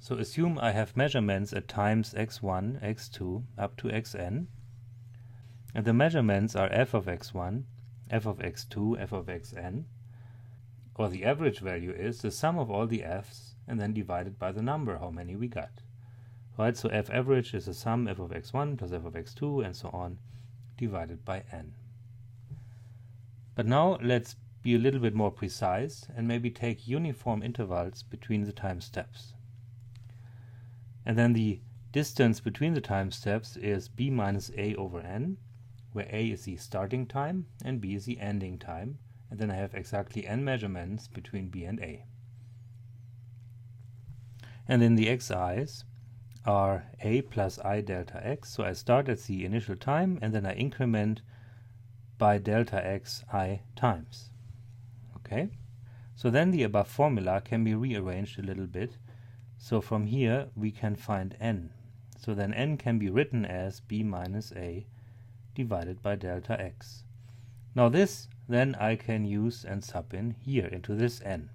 So assume I have measurements at times x1, x2 up to xn, and the measurements are f of x1, f of x2, f of xn, or the average value is the sum of all the f's and then divided by the number, how many we got. Right, so f average is the sum f of x1 plus f of x2 and so on, divided by n. But now let's be a little bit more precise and maybe take uniform intervals between the time steps. And then the distance between the time steps is b minus a over n, where a is the starting time and b is the ending time, and then I have exactly n measurements between b and a. And then the xi's are a plus I delta x, so I start at the initial time and then I increment by delta x I times. Okay, so then the above formula can be rearranged a little bit. So from here we can find n. So then n can be written as b minus a divided by delta x. Now this then I can use and sub in here into this n.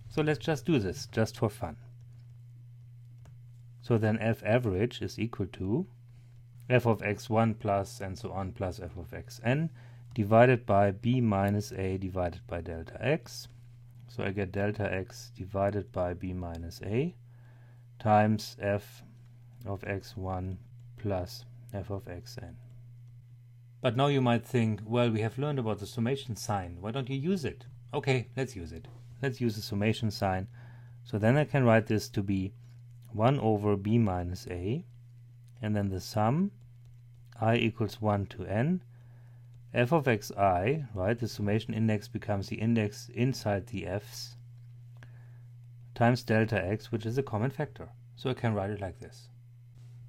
So let's just do this just for fun. So then f average is equal to f of x1 plus and so on plus f of xn divided by b minus a divided by delta x. So I get delta x divided by b minus a times f of x1 plus f of xn. But now you might think, well, we have learned about the summation sign. Why don't you use it? Okay, let's use it. Let's use the summation sign. So then I can write this to be 1 over b minus a, and then the sum I equals 1 to n, f of xi, right, the summation index becomes the index inside the f's, times delta x, which is a common factor. So I can write it like this.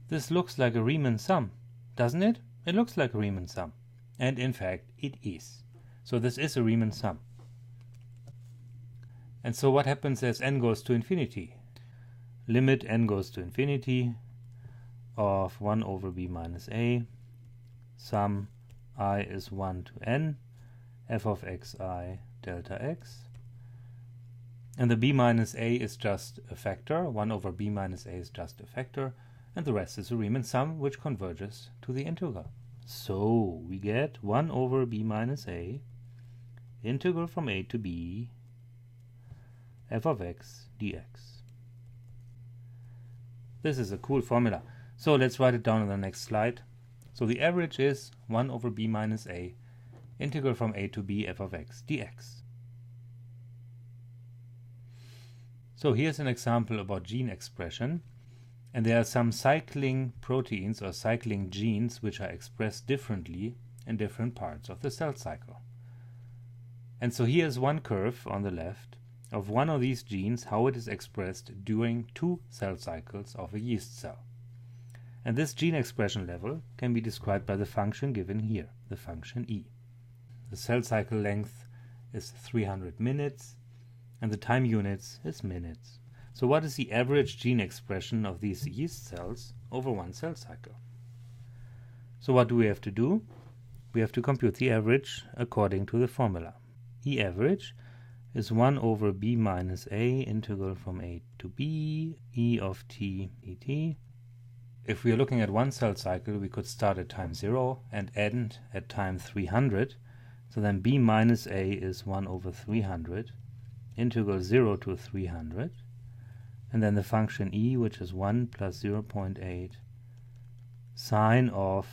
This looks like a Riemann sum, doesn't it? It looks like a Riemann sum. And in fact, it is. So this is a Riemann sum. And so what happens as n goes to infinity? Limit n goes to infinity of 1 over b minus a, sum I is 1 to n, f of xi delta x. And the b minus a is just a factor, 1 over b minus a is just a factor, and the rest is a Riemann sum which converges to the integral. So we get 1 over b minus a, integral from a to b, f of x dx. This is a cool formula. So let's write it down on the next slide. So the average is 1 over b minus a, integral from a to b, f of x dx. So here's an example about gene expression. And there are some cycling proteins or cycling genes which are expressed differently in different parts of the cell cycle. And so here's one curve on the left of one of these genes, how it is expressed during 2 cell cycles of a yeast cell. And this gene expression level can be described by the function given here, the function e. The cell cycle length is 300 minutes, and the time units is minutes. So what is the average gene expression of these yeast cells over one cell cycle? So what do we have to do? We have to compute the average according to the formula. E average is 1 over b minus a, integral from a to b, e of t dt. If we are looking at one cell cycle, we could start at time 0 and end at time 300. So then b minus a is 1 over 300, integral 0 to 300. And then the function e, which is 1 plus 0.8 sine of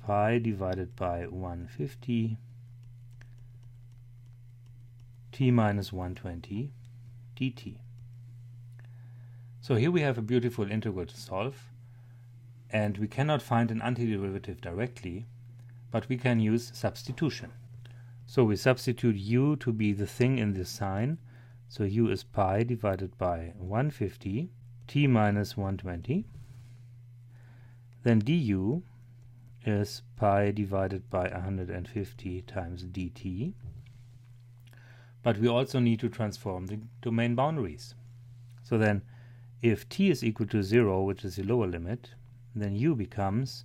pi divided by 150 t minus 120 dt. So here we have a beautiful integral to solve, and we cannot find an antiderivative directly, but we can use substitution. So we substitute u to be the thing in this sign. So u is pi divided by 150 t minus 120. Then du is pi divided by 150 times dt. But we also need to transform the domain boundaries. So then if t is equal to 0, which is the lower limit, then u becomes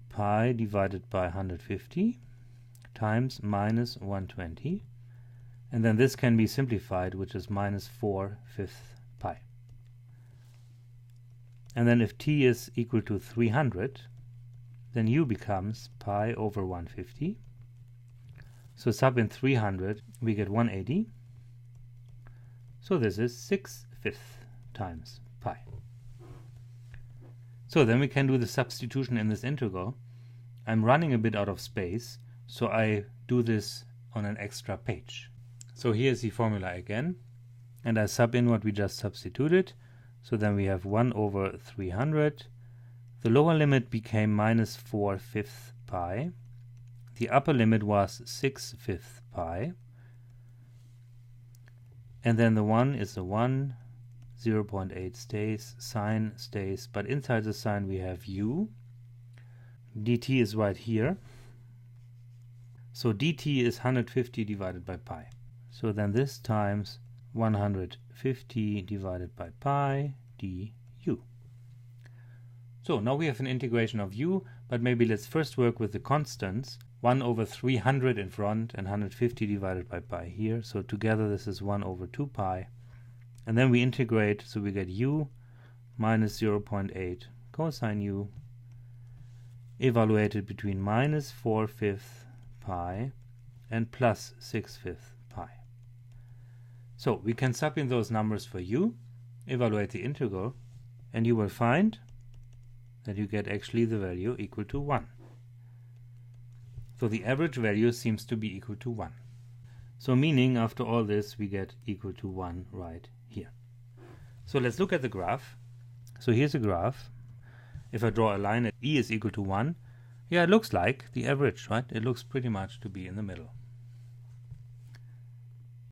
pi divided by 150 times minus 120. And then this can be simplified, which is minus 4/5 pi. And then if t is equal to 300, then u becomes pi over 150. So sub in 300, we get 180. So this is 6/5 times pi. So then we can do the substitution in this integral. I'm running a bit out of space, so I do this on an extra page. So here's the formula again, and I sub in what we just substituted. So then we have 1 over 300. The lower limit became minus 4/5 pi. The upper limit was 6/5 pi. And then the 1 is a 1, 0.8 stays, sine stays, but inside the sine we have u. dt is right here. So dt is 150 divided by pi. So then this times 150 divided by pi du. So now we have an integration of u, but maybe let's first work with the constants. 1 over 300 in front and 150 divided by pi here. So together this is 1 over 2 pi. And then we integrate, so we get u minus 0.8 cosine u evaluated between minus 4/5 pi and plus 6/5 pi. So we can sub in those numbers for u, evaluate the integral, and you will find that you get actually the value equal to 1. So the average value seems to be equal to 1. So meaning after all this we get equal to 1 right here. So let's look at the graph. So here's a graph. If I draw a line at e is equal to 1, yeah, it looks like the average, right? It looks pretty much to be in the middle.